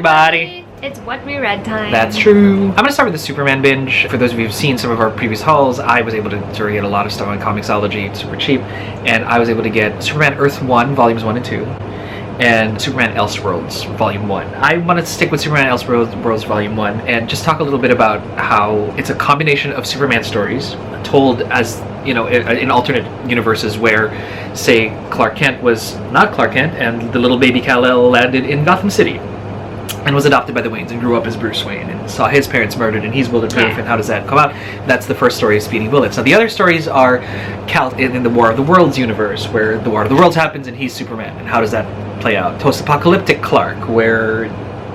everybody. It's what we read time. That's true. I'm gonna start with the Superman binge. For those of you who've seen some of our previous hauls, I was able to sort of get a lot of stuff on Comixology, super cheap, and I was able to get Superman Earth 1, Volumes 1 and 2, and Superman Elseworlds, Volume 1. I want to stick with Superman Elseworlds, Volume 1, and just talk a little bit about how it's a combination of Superman stories told as, you know, in alternate universes where, say, Clark Kent was not Clark Kent, and the little baby Kal-El landed in Gotham City and was adopted by the Waynes and grew up as Bruce Wayne and saw his parents murdered and he's wielded proof, and how does that come out? That's the first story of Speeding Bullets. Now the other stories are in the War of the Worlds universe, where the War of the Worlds happens and he's Superman, and how does that play out? Post-apocalyptic Clark, where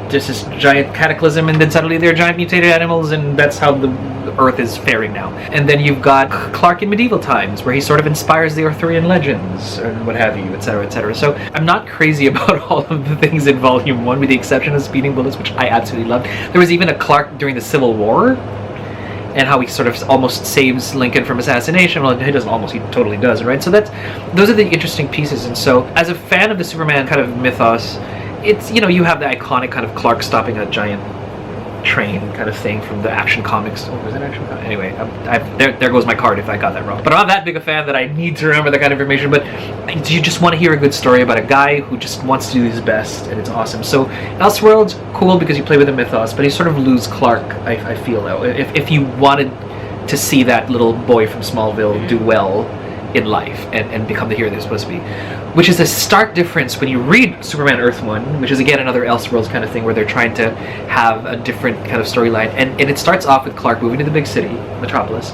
there's this giant cataclysm and then suddenly there are giant mutated animals and that's how the Earth is faring now. And then you've got Clark in medieval times, where he sort of inspires the Arthurian legends and what have you, etc., etc. So I'm not crazy about all of the things in Volume 1, with the exception of Speeding Bullets, which I absolutely loved. There was even a Clark during the Civil War, and how he sort of almost saves Lincoln from assassination. Well, he doesn't almost, he totally does, right? So those are the interesting pieces. And so as a fan of the Superman kind of mythos, it's, you know, you have the iconic kind of Clark stopping a giant train kind of thing from the Action Comics. Oh, was it Action Comics? Anyway, there goes my card if I got that wrong. But I'm not that big a fan that I need to remember that kind of information. But you just want to hear a good story about a guy who just wants to do his best, and it's awesome. So Elseworlds, cool because you play with the mythos, but you sort of lose Clark, I feel, though. If you wanted to see that little boy from Smallville do well in life and become the hero they're supposed to be, which is a stark difference when you read Superman Earth 1, which is again another Elseworlds kind of thing where they're trying to have a different kind of storyline, and it starts off with Clark moving to the big city, Metropolis,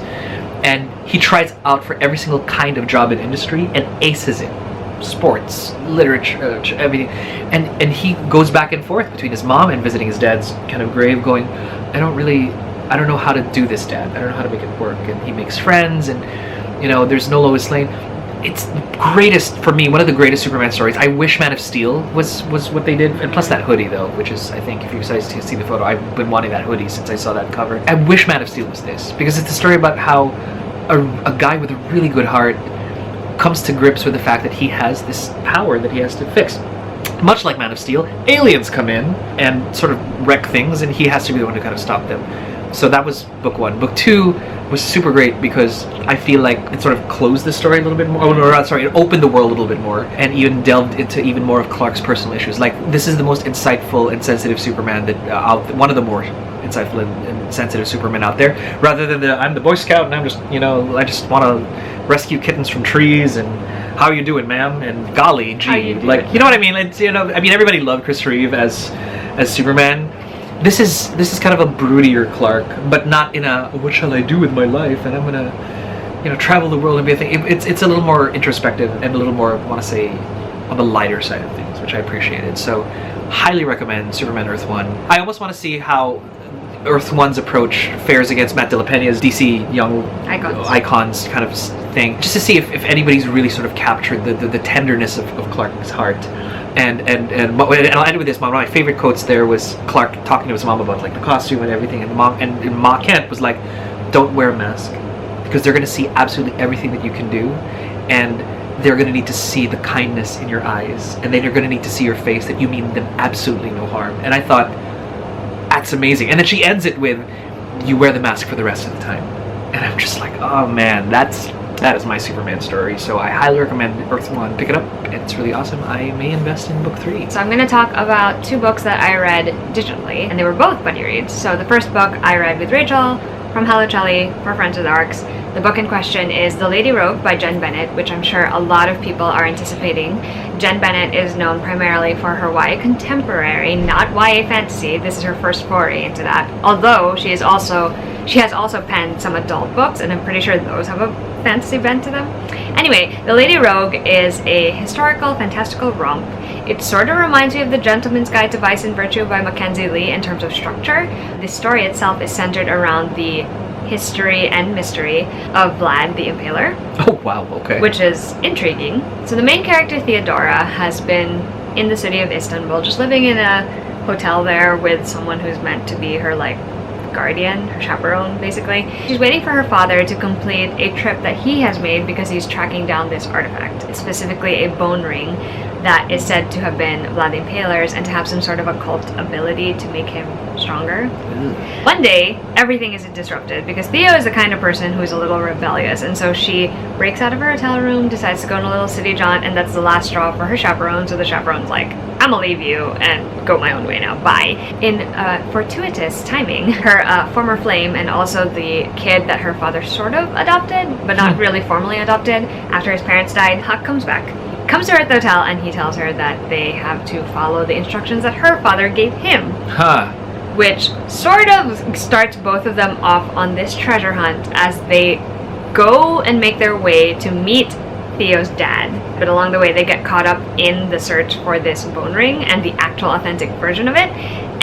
and he tries out for every single kind of job in industry and aces it. Sports, literature, everything, and he goes back and forth between his mom and visiting his dad's kind of grave, going, I don't know how to do this, Dad. I don't know how to make it work. And he makes friends, and you know, there's no Lois Lane. It's greatest, for me, one of the greatest Superman stories. I wish Man of Steel was what they did, and plus that hoodie though, which is, I think, if you guys see the photo, I've been wanting that hoodie since I saw that cover. I wish Man of Steel was this, because it's a story about how a guy with a really good heart comes to grips with the fact that he has this power that he has to fix. Much like Man of Steel, aliens come in and sort of wreck things, and he has to be the one to kind of stop them. So that was book 1. Book 2 was super great because I feel like it sort of closed the story a little bit more. Oh, no, sorry, it opened the world a little bit more and even delved into even more of Clark's personal issues. Like, this is the most insightful and sensitive Superman that one of the more insightful and sensitive Supermen out there. Rather than I'm the Boy Scout and I'm just, you know, I just want to rescue kittens from trees and how you doing, ma'am? And golly gee, like, you know what I mean? It's, you know, I mean, everybody loved Chris Reeve as Superman. This is kind of a broodier Clark, but not in a what shall I do with my life and I'm gonna, you know, travel the world and be a thing. It's a little more introspective and a little more, I want to say, on the lighter side of things, which I appreciated. So highly recommend Superman Earth 1. I almost want to see how Earth 1's approach fares against Matt DiLapena's DC Young Icons kind of thing, just to see if anybody's really sort of captured the tenderness of Clark's heart. And I'll end with this. One of my favorite quotes there was Clark talking to his mom about like the costume and everything, and Ma Kent was like, "Don't wear a mask, because they're going to see absolutely everything that you can do, and they're going to need to see the kindness in your eyes, and then you're going to need to see your face that you mean them absolutely no harm." And I thought, that's amazing. And then she ends it with, "You wear the mask for the rest of the time," and I'm just like, oh man, that is my Superman story. So I highly recommend Earth 1. Pick it up. It's really awesome. I may invest in book 3. So I'm going to talk about 2 books that I read digitally, and they were both buddy reads. So the first book I read with Rachel from Hello Charlie for Friends with Arcs. The book in question is The Lady Rogue by Jen Bennett, which I'm sure a lot of people are anticipating. Jen Bennett is known primarily for her YA contemporary, not YA fantasy. This is her first foray into that. Although she has also penned some adult books, and I'm pretty sure those have a fantasy bent to them. Anyway, The Lady Rogue is a historical, fantastical romp. It sort of reminds me of The Gentleman's Guide to Vice and Virtue by Mackenzie Lee in terms of structure. The story itself is centered around the history and mystery of Vlad the Impaler. Oh, wow, okay. Which is intriguing. So the main character, Theodora, has been in the city of Istanbul, just living in a hotel there with someone who's meant to be her, like, guardian, her chaperone, basically. She's waiting for her father to complete a trip that he has made because he's tracking down this artifact. It's specifically a bone ring that is said to have been Vlad the Impaler's and to have some sort of occult ability to make him stronger. One day, everything is disrupted because Theo is the kind of person who's a little rebellious, and so she breaks out of her hotel room, decides to go on a little city jaunt, and that's the last straw for her chaperone, so the chaperone's like, I'm gonna leave you and go my own way now, bye. In fortuitous timing, her former flame and also the kid that her father sort of adopted, but not really formally adopted after his parents died, Huck comes back. Comes to her at the hotel, and he tells her that they have to follow the instructions that her father gave him. Which sort of starts both of them off on this treasure hunt as they go and make their way to meet Theo's dad. But along the way, they get caught up in the search for this bone ring and the actual authentic version of it.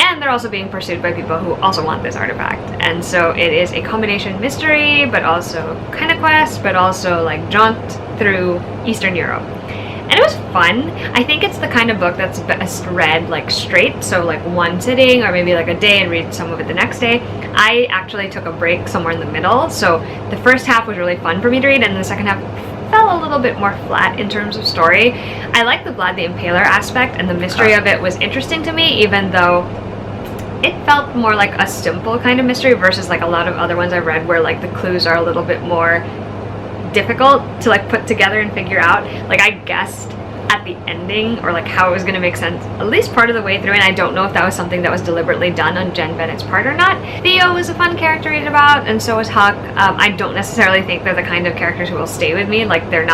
And they're also being pursued by people who also want this artifact. And so it is a combination mystery, but also kind of quest, but also like jaunt through Eastern Europe. And it was fun. I think it's the kind of book that's best read like straight, so like one sitting or maybe like a day and read some of it the next day. I actually took a break somewhere in the middle, so the first half was really fun for me to read, and the second half fell a little bit more flat in terms of story. I like the Vlad the Impaler aspect, and the mystery of it was interesting to me, even though it felt more like a simple kind of mystery versus like a lot of other ones I've read where like the clues are a little bit more difficult to like put together and figure out. Like I guessed at the ending or like how it was going to make sense at least part of the way through, and I don't know if that was something that was deliberately done on Jen Bennett's part or not. Theo was a fun character to read about, and so was Huck. I don't necessarily think they're the kind of characters who will stay with me. Like they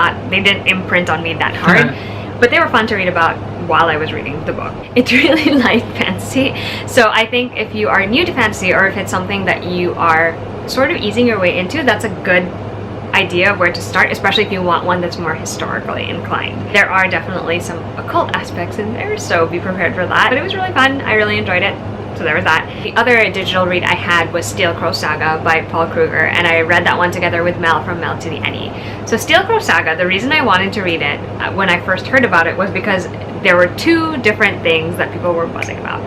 didn't imprint on me that hard. But they were fun to read about while I was reading the book. It's really light fantasy, so I think if you are new to fantasy or if it's something that you are sort of easing your way into, that's a good idea of where to start, especially if you want one that's more historically inclined. There are definitely some occult aspects in there, so be prepared for that. But it was really fun. I really enjoyed it. So there was that. The other digital read I had was Steel Crow Saga by Paul Kruger, and I read that one together with Mel from Mel to the Any. So Steel Crow Saga, the reason I wanted to read it when I first heard about it was because there were two different things that people were buzzing about.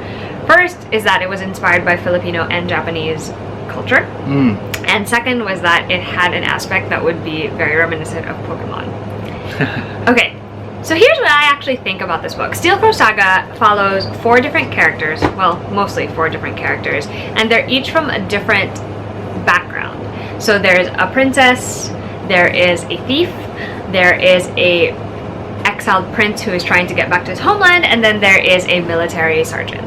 First is that it was inspired by Filipino and Japanese culture. And second was that it had an aspect that would be very reminiscent of Pokemon. Okay, so here's what I actually think about this book. Steel Crow Saga follows 4 different characters, well, mostly 4 different characters, and they're each from a different background. So there's a princess, there is a thief, there is a exiled prince who is trying to get back to his homeland, and then there is a military sergeant.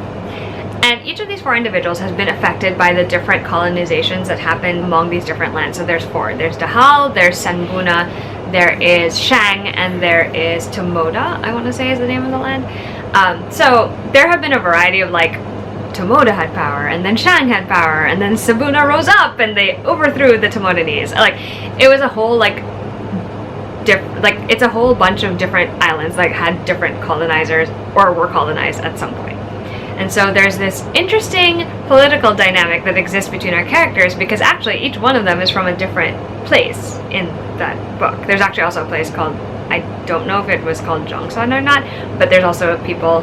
And each of these 4 individuals has been affected by the different colonizations that happen among these different lands. So there's 4. There's Dahal, there's Sanbuna, there is Shang, and there is Tomoda, I want to say is the name of the land. So there have been a variety of like, Tomoda had power, and then Shang had power, and then Sabuna rose up and they overthrew the Tomodanese. Like, it was a whole like, it's a whole bunch of different islands that had different colonizers or were colonized at some point. And so there's this interesting political dynamic that exists between our characters because actually each one of them is from a different place in that book. There's actually also a place called, I don't know if it was called Jongsan or not, but there's also people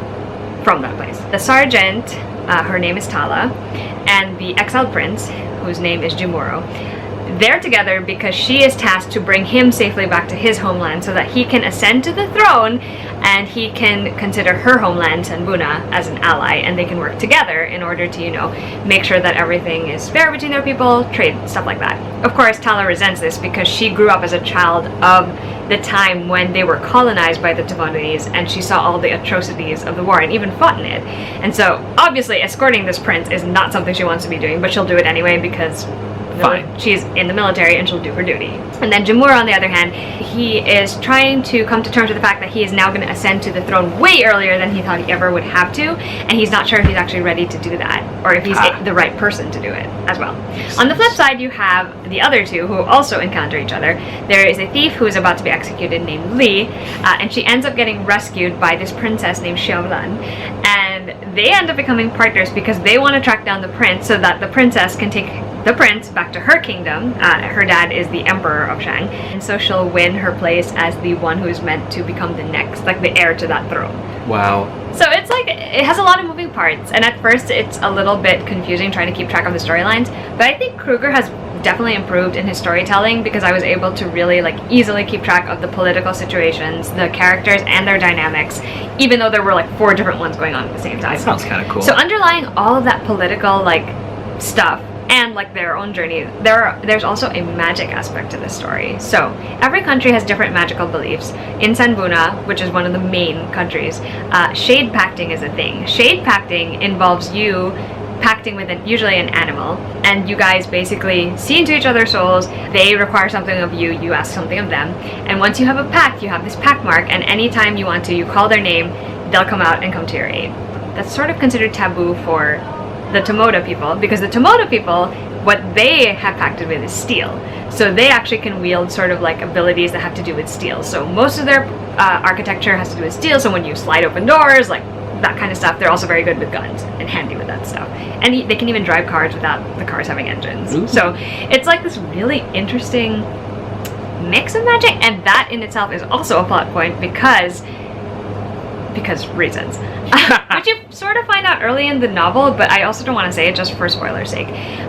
from that place. The sergeant, her name is Tala, and the exiled prince, whose name is Jimuro, they're together because she is tasked to bring him safely back to his homeland so that he can ascend to the throne and he can consider her homeland, Sanbuna, as an ally, and they can work together in order to, you know, make sure that everything is fair between their people, trade, stuff like that. Of course, Tala resents this because she grew up as a child of the time when they were colonized by the Tomodanese, and she saw all the atrocities of the war and even fought in it. And so, obviously, escorting this prince is not something she wants to be doing, but she'll do it anyway because she's in the military and she'll do her duty. And then Jimura, on the other hand, he is trying to come to terms with the fact that he is now going to ascend to the throne way earlier than he thought he ever would have to, and he's not sure if he's actually ready to do that or if he's the right person to do it as well. On the flip side, you have the other two who also encounter each other. There is a thief who is about to be executed named Li, and she ends up getting rescued by this princess named Xiaolan, and they end up becoming partners because they want to track down the prince so that the princess can take the prince back to her kingdom. Her dad is the emperor of Shang, and so she'll win her place as the one who's meant to become the next, like the heir to that throne. Wow. So it's like, it has a lot of moving parts, and at first it's a little bit confusing trying to keep track of the storylines, but I think Kruger has definitely improved in his storytelling because I was able to really like easily keep track of the political situations, the characters, and their dynamics, even though there were like 4 different ones going on at the same time. That sounds kind of cool. So underlying all of that political like stuff and like their own journey, there's also a magic aspect to this story. So every country has different magical beliefs. In Sanbuna, which is one of the main countries, shade pacting is a thing. Shade pacting involves you pacting with usually an animal, and you guys basically see into each other's souls. They require something of you, you ask something of them, and once you have a pact, you have this pact mark, and anytime you want to, you call their name, they'll come out and come to your aid. That's sort of considered taboo for the Tomoda people, because the Tomoda people, what they have pacted with is steel. So they actually can wield sort of like abilities that have to do with steel. So most of their architecture has to do with steel, so when you slide open doors, like that kind of stuff, they're also very good with guns and handy with that stuff. And they can even drive cars without the cars having engines. Ooh. So it's like this really interesting mix of magic, and that in itself is also a plot point because reasons. Which you sort of find out early in the novel, but I also don't want to say it just for spoiler's sake.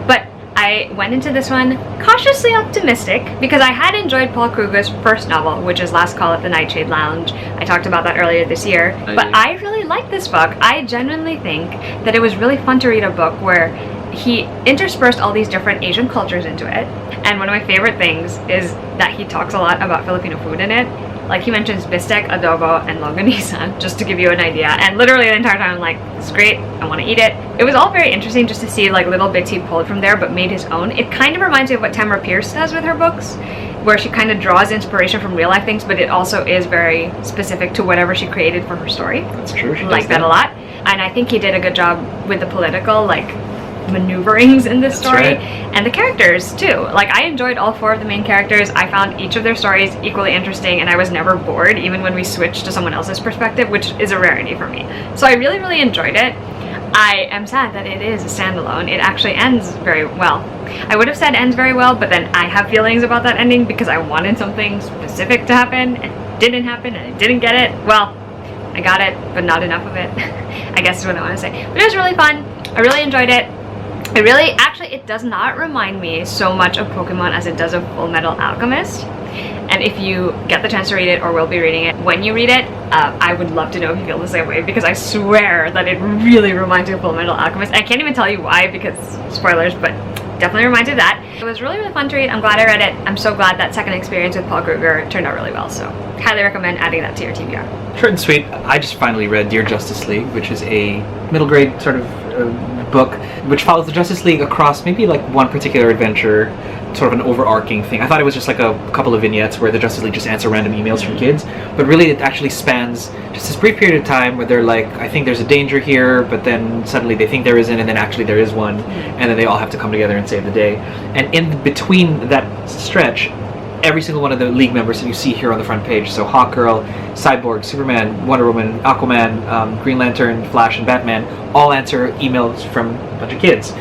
But I went into this one cautiously optimistic because I had enjoyed Paul Kruger's first novel, which is Last Call at the Nightshade Lounge. I talked about that earlier this year. But I really liked this book. I genuinely think that it was really fun to read a book where he interspersed all these different Asian cultures into it. And one of my favorite things is that he talks a lot about Filipino food in it. Like he mentions bistec, adobo, and longanisa, just to give you an idea. And literally the entire time I'm like, this is great, I want to eat it. It was all very interesting just to see like little bits he pulled from there but made his own. It kind of reminds me of what Tamara Pierce does with her books, where she kind of draws inspiration from real life things, but it also is very specific to whatever she created for her story. That's true. I like that a lot. And I think he did a good job with the political, like, maneuverings in this story. Right. And the characters too. Like, I enjoyed all 4 of the main characters. I found each of their stories equally interesting, and I was never bored even when we switched to someone else's perspective, which is a rarity for me. So I really, really enjoyed it. I am sad that it is a standalone. It actually ends very well. I would have said ends very well, but then I have feelings about that ending because I wanted something specific to happen, and it didn't happen, and I didn't get it. Well, I got it, but not enough of it, I guess is what I want to say. But it was really fun. I really enjoyed it. It does not remind me so much of Pokemon as it does of Full Metal Alchemist. And if you get the chance to read it or will be reading it, when you read it, I would love to know if you feel the same way, because I swear that it really reminds me of Full Metal Alchemist. I can't even tell you why because spoilers, but definitely reminds me of that. It was really, really fun to read. I'm glad I read it. I'm so glad that second experience with Paul Kruger turned out really well, so highly recommend adding that to your TBR. Short and sweet. I just finally read Dear Justice League, which is a middle grade sort of book which follows the Justice League across maybe like one particular adventure, sort of an overarching thing. I thought it was just like a couple of vignettes where the Justice League just answer random emails from kids, but really it actually spans just this brief period of time where they're like, I think there's a danger here, but then suddenly they think there isn't, and then actually there is one, and then they all have to come together and save the day. And in between that stretch, every single one of the League members that you see here on the front page, so Hawkgirl, Cyborg, Superman, Wonder Woman, Aquaman, Green Lantern, Flash, and Batman, all answer emails from a bunch of kids.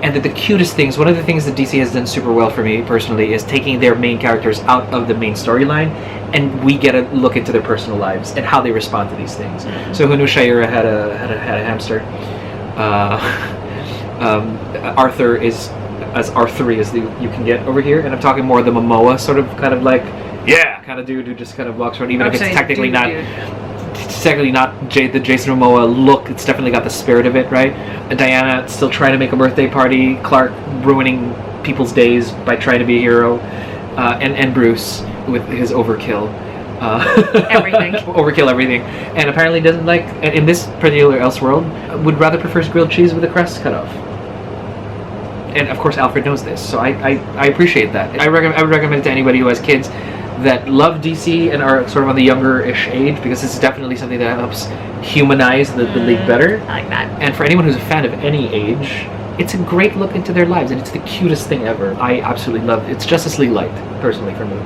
And the cutest things, one of the things that DC has done super well for me personally is taking their main characters out of the main storyline, and we get a look into their personal lives and how they respond to these things. So Hunu Shaira had a hamster. Arthur is as R3 as you can get over here, and I'm talking more the Momoa sort of kind of like kind of dude who just kind of walks around, even if it's technically not the Jason Momoa look. It's definitely got the spirit of it, right? Diana still trying to make a birthday party, Clark ruining people's days by trying to be a hero, and Bruce with his overkill. Overkill everything, and apparently doesn't like, and in this particular Elseworld, would rather prefers grilled cheese with the crust cut off. And of course Alfred knows this, so I appreciate that. I would recommend it to anybody who has kids that love DC and are sort of on the younger-ish age, because this is definitely something that helps humanize the League better. I like that. And for anyone who's a fan of any age, it's a great look into their lives, and it's the cutest thing ever. I absolutely love it. It's Justice League light, personally, for me.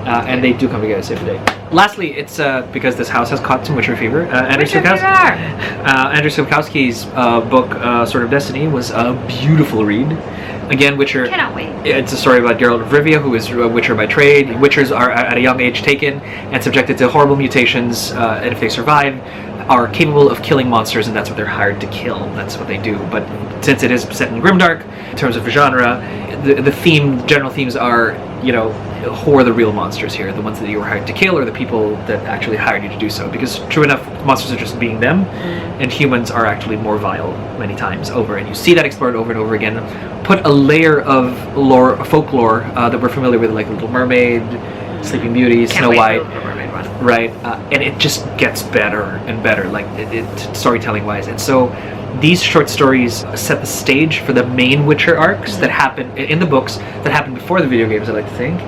And they do come together to save the day. Lastly, it's because this house has caught some Witcher fever. Andrew Sapkowski's book, Sword of Destiny, was a beautiful read. Again, Witcher. Cannot wait. It's a story about Geralt of Rivia, who is a Witcher by trade. Witchers are at a young age taken and subjected to horrible mutations, and if they survive, are capable of killing monsters, and that's what they're hired to kill. That's what they do. But since it is set in grimdark, in terms of genre, the general themes are, who are the real monsters here? The ones that you were hired to kill, or the people that actually hired you to do so? Because true enough, monsters are just being them, and humans are actually more vile many times over. And you see that explored over and over again. Put a layer of folklore that we're familiar with, like Little Mermaid, Sleeping Beauty, Snow White. Right, and it just gets better and better, like storytelling-wise. And so these short stories set the stage for the main Witcher arcs that happen in the books, that happen before the video games, I like to think,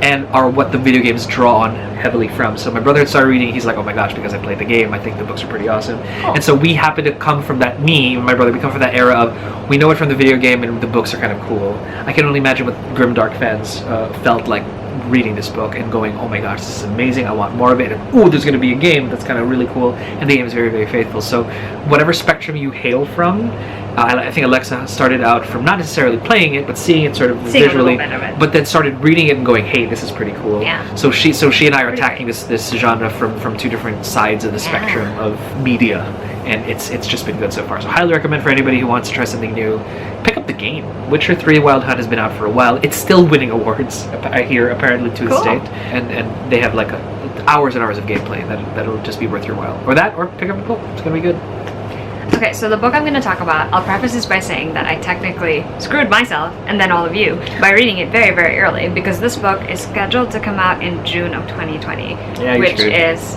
and are what the video games draw on heavily from. So my brother had started reading, he's like, oh my gosh, because I played the game, I think the books are pretty awesome. And so we happen to come from that, me and my brother, we come from that era of, we know it from the video game and the books are kind of cool. I can only imagine what grimdark fans felt like reading this book and going, oh my gosh, this is amazing, I want more of it, and there's going to be a game that's kind of really cool, and the game is very, very faithful. So whatever spectrum you hail from, I think Alexa started out from not necessarily playing it, but seeing it sort of visually, but then started reading it and going, hey, this is pretty cool. Yeah. So she and I are attacking this genre from two different sides of the spectrum of media, and it's just been good so far. So highly recommend for anybody who wants to try something new. Pick up the game. Witcher 3 Wild Hunt has been out for a while. It's still winning awards, I hear, apparently, to this date. And they have like hours and hours of gameplay that'll just be worth your while. Or that, or pick up a book. It's going to be good. Okay, so the book I'm going to talk about, I'll preface this by saying that I technically screwed myself, and then all of you, by reading it very, very early, because this book is scheduled to come out in June of 2020, which is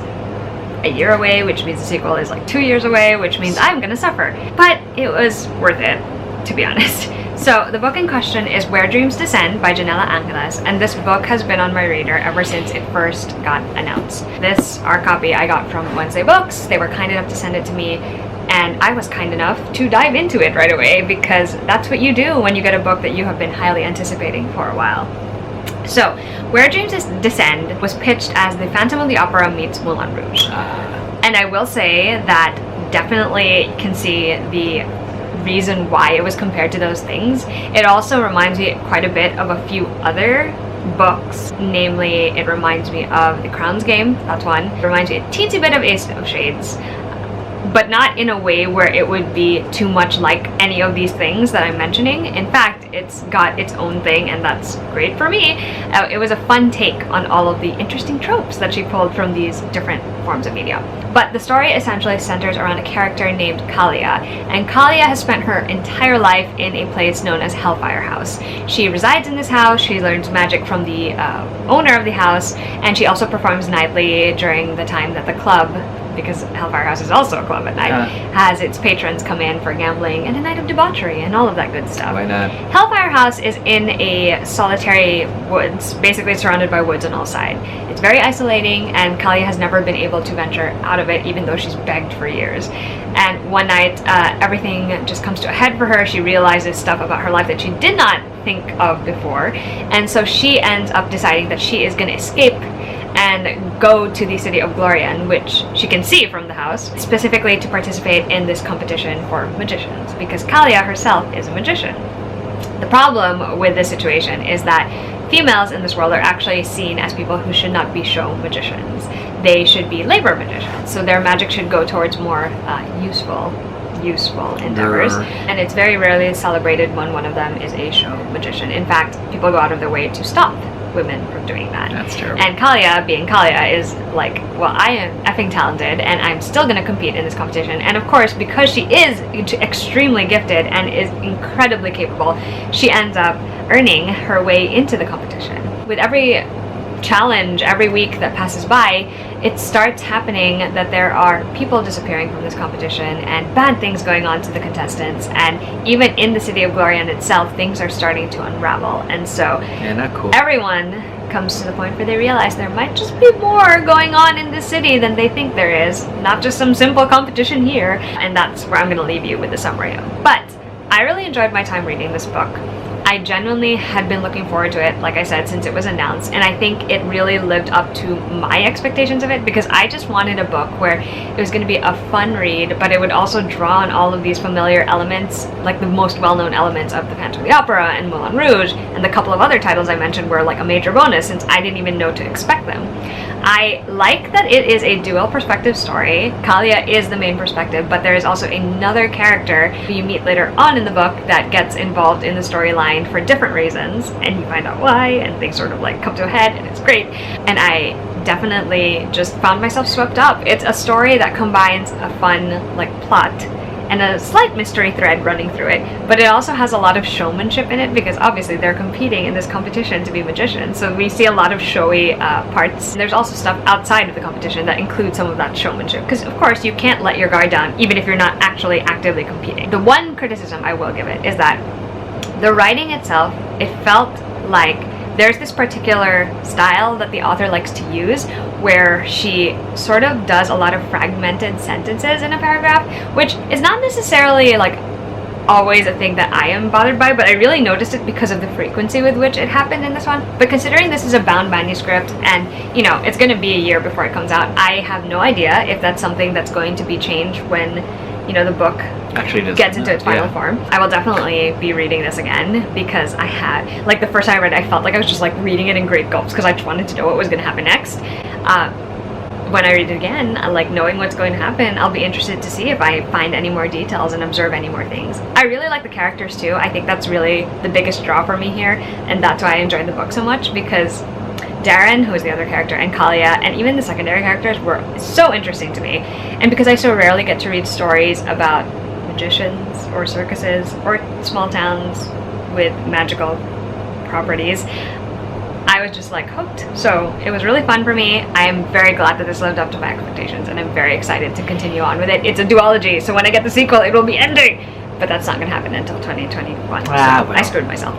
a year away, which means the sequel is like 2 years away, which means I'm going to suffer. But it was worth it, to be honest. So the book in question is Where Dreams Descend by Janella Angeles, and this book has been on my radar ever since it first got announced. This, our copy, I got from Wednesday Books. They were kind enough to send it to me, and I was kind enough to dive into it right away, because that's what you do when you get a book that you have been highly anticipating for a while. So, Where Dreams Descend was pitched as the Phantom of the Opera meets Moulin Rouge. And I will say that definitely can see the reason why it was compared to those things. It also reminds me quite a bit of a few other books, namely it reminds me of The Crown's Game, that's one. It reminds me a teensy bit of Ace of Shades, but not in a way where it would be too much like any of these things that I'm mentioning. In fact, it's got its own thing, and that's great for me. It was a fun take on all of the interesting tropes that she pulled from these different forms of media. But the story essentially centers around a character named Kalia, and Kalia has spent her entire life in a place known as Hellfire House. She resides in this house, she learns magic from the owner of the house, and she also performs nightly during the time that the club, because Hellfire House is also a club at night, has its patrons come in for gambling and a night of debauchery and all of that good stuff. Why not? Hellfire House is in a solitary woods, basically surrounded by woods on all sides. It's very isolating, and Kalia has never been able to venture out of it, even though she's begged for years. And one night, everything just comes to a head for her. She realizes stuff about her life that she did not think of before, and so she ends up deciding that she is going to escape and go to the city of Glorian, which she can see from the house, specifically to participate in this competition for magicians, because Kalia herself is a magician. The problem with this situation is that females in this world are actually seen as people who should not be show magicians. They should be labor magicians, so their magic should go towards more useful endeavors, and it's very rarely celebrated when one of them is a show magician. In fact, people go out of their way to stop women from doing that. That's terrible. And Kalia, being Kalia, is like, well, I am effing talented and I'm still going to compete in this competition. And of course, because she is extremely gifted and is incredibly capable, she ends up earning her way into the competition. With every challenge, every week that passes by, it starts happening that there are people disappearing from this competition and bad things going on to the contestants, and even in the city of Glorian itself, things are starting to unravel. And so not cool. Everyone comes to the point where they realize there might just be more going on in the city than they think there is, not just some simple competition here. And that's where I'm going to leave you with the summary of. But I really enjoyed my time reading this book. I genuinely had been looking forward to it, like I said, since it was announced, and I think it really lived up to my expectations of it, because I just wanted a book where it was going to be a fun read, but it would also draw on all of these familiar elements, like the most well-known elements of The Phantom of the Opera and Moulin Rouge, and the couple of other titles I mentioned were like a major bonus since I didn't even know to expect them. I like that it is a dual perspective story. Kalia is the main perspective, but there is also another character who you meet later on in the book that gets involved in the storyline for different reasons, and you find out why, and things sort of like come to a head, and it's great. And I definitely just found myself swept up. It's a story that combines a fun like plot and a slight mystery thread running through it, but it also has a lot of showmanship in it, because obviously they're competing in this competition to be magicians, so we see a lot of showy parts. There's also stuff outside of the competition that includes some of that showmanship, because of course you can't let your guard down even if you're not actually actively competing. The one criticism I will give it is that the writing itself, it felt like there's this particular style that the author likes to use where she sort of does a lot of fragmented sentences in a paragraph, which is not necessarily like always a thing that I am bothered by, but I really noticed it because of the frequency with which it happened in this one. But considering this is a bound manuscript and, you know, it's going to be a year before it comes out, I have no idea if that's something that's going to be changed when, you know, the book actually gets into its final form. I will definitely be reading this again, because I had, like, the first time I read it, I felt like I was just like reading it in great gulps because I just wanted to know what was going to happen next. When I read it again, like knowing what's going to happen, I'll be interested to see if I find any more details and observe any more things. I really like the characters too. I think that's really the biggest draw for me here, and that's why I enjoyed the book so much, because Darren, who is the other character, and Kalia, and even the secondary characters were so interesting to me. And because I so rarely get to read stories about magicians or circuses or small towns with magical properties, I was just like hooked. So it was really fun for me. I am very glad that this lived up to my expectations, and I'm very excited to continue on with it. It's a duology, so when I get the sequel, it will be ending. But that's not going to happen until 2021, so I screwed myself.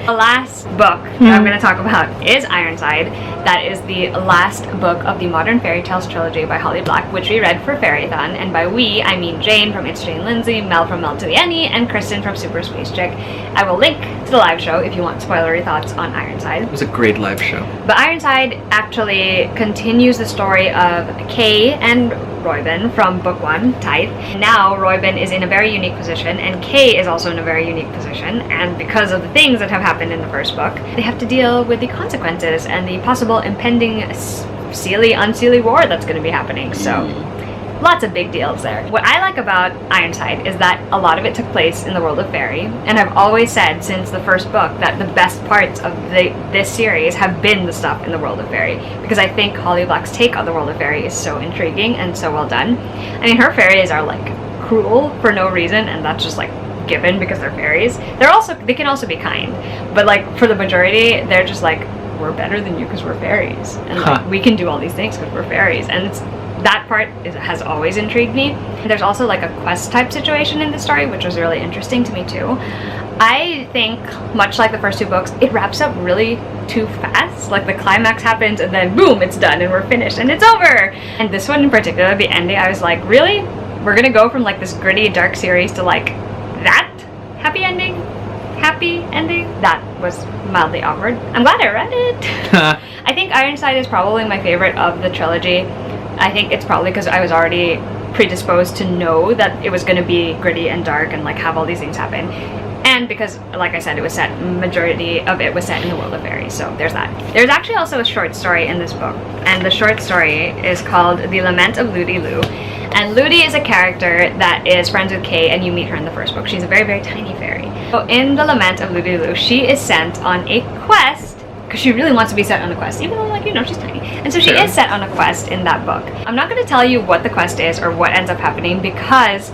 The last book that I'm going to talk about is Ironside. That is the last book of the Modern Fairy Tales trilogy by Holly Black, which we read for Fairython. And by we, I mean Jane from It's Jane Lindsay, Mel from Mel to the Annie, and Kristen from Super Space Chick. I will link to the live show if you want spoilery thoughts on Ironside. It was a great live show. But Ironside actually continues the story of Kay and Royben from book 1, Tithe. Now Royben is in a very unique position, and Kay is also in a very unique position, and because of the things that have happened in the first book, they have to deal with the consequences and the possible impending unseelie war that's going to be happening. So lots of big deals there. What I like about Ironside is that a lot of it took place in the world of fairy, and I've always said since the first book that the best parts of this series have been the stuff in the world of fairy, because I think Holly Black's take on the world of fairy is so intriguing and so well done. I mean, her fairies are like cruel for no reason, and that's just like given because they're fairies. They can also be kind, but like for the majority, they're just like, we're better than you because we're fairies, and like, we can do all these things because we're fairies, and that part has always intrigued me. There's also like a quest type situation in the story, which was really interesting to me too. I think, much like the first two books, it wraps up really too fast. Like the climax happens and then boom, it's done and we're finished and it's over. And this one in particular, the ending, I was like, really? We're gonna go from like this gritty, dark series to like that happy ending? Happy ending? That was mildly awkward. I'm glad I read it. I think Ironside is probably my favorite of the trilogy. I think it's probably because I was already predisposed to know that it was going to be gritty and dark and like have all these things happen, and because, like I said, it was set, majority of it was set in the world of fairy. So there's that. There's actually also a short story in this book, and the short story is called The Lament of Ludi Lou. And Ludi is a character that is friends with Kay, and you meet her in the first book. She's a very, very tiny fairy. So in The Lament of Ludi Lou, she is sent on a quest, because she really wants to be set on a quest, even though, like, you know, she's tiny. And so she is set on a quest in that book. I'm not going to tell you what the quest is or what ends up happening, because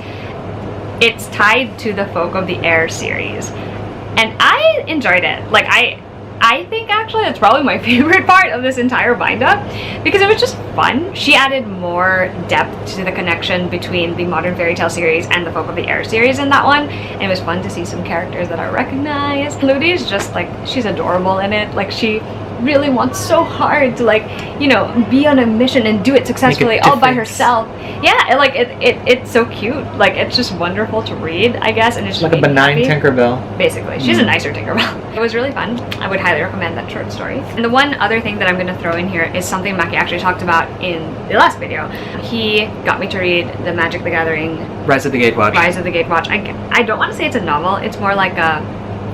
it's tied to the Folk of the Air series. And I enjoyed it. Like, I think actually that's probably my favorite part of this entire bind-up, because it was just fun. She added more depth to the connection between the Modern Fairy Tale series and the Folk of the Air series in that one, and it was fun to see some characters that I recognized. Ludi is just like, she's adorable in it. Like, she really wants so hard to like, you know, be on a mission and do it successfully all by herself. Yeah, like it's so cute. Like it's just wonderful to read, I guess, and it's like a benign Tinkerbell. Basically, she's a nicer Tinkerbell. It was really fun. I would highly recommend that short story. And the one other thing that I'm going to throw in here is something Mackie actually talked about in the last video. He got me to read the Magic the Gathering Rise of the Gatewatch. Rise of the Gatewatch. I don't want to say it's a novel. It's more like a...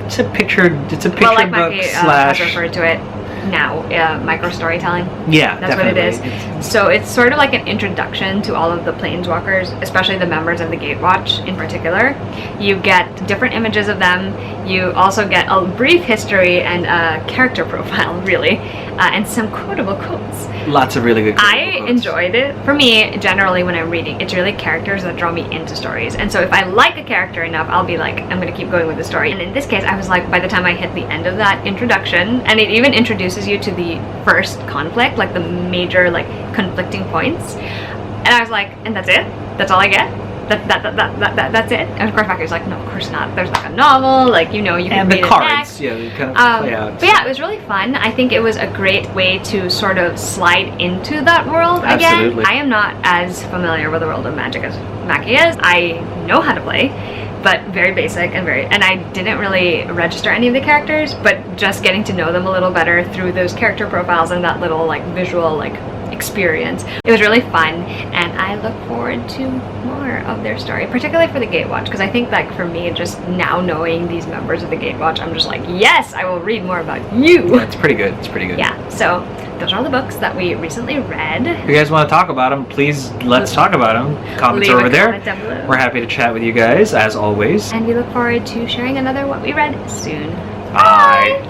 It's a picture like book Mackie slash... has referred to it now, micro storytelling. Yeah, that's definitely. what it is. So it's sort of like an introduction to all of the Planeswalkers, especially the members of the Gatewatch in particular. You get different images of them. You also get a brief history and a character profile, really, and some quotable quotes. Lots of really good quotes. I enjoyed it. For me, generally, when I'm reading, it's really characters that draw me into stories. And so if I like a character enough, I'll be like, I'm going to keep going with the story. And in this case, I was like, by the time I hit the end of that introduction, and it even introduces you to the first conflict, like the major, like, conflicting points. And I was like, and that's it? That's all I get? That's it? And of course, Mackie was like, no, of course not. There's like a novel, like, you know, you can read it next. Yeah, they kind of play out. But yeah, it was really fun. I think it was a great way to sort of slide into that world again. Absolutely. I am not as familiar with the world of Magic as Mackie is. I know how to play, but very basic and I didn't really register any of the characters, but just getting to know them a little better through those character profiles and that little like visual like experience. It was really fun, and I look forward to more of their story, particularly for the Gatewatch, because I think like for me, just now knowing these members of the Gatewatch, I'm just like, yes, I will read more about you. Yeah, it's pretty good. It's pretty good. Yeah, so those are all the books that we recently read. If you guys want to talk about them, please let's talk about them. Comments are over there. We're happy to chat with you guys, as always. And we look forward to sharing another What We Read soon. Bye.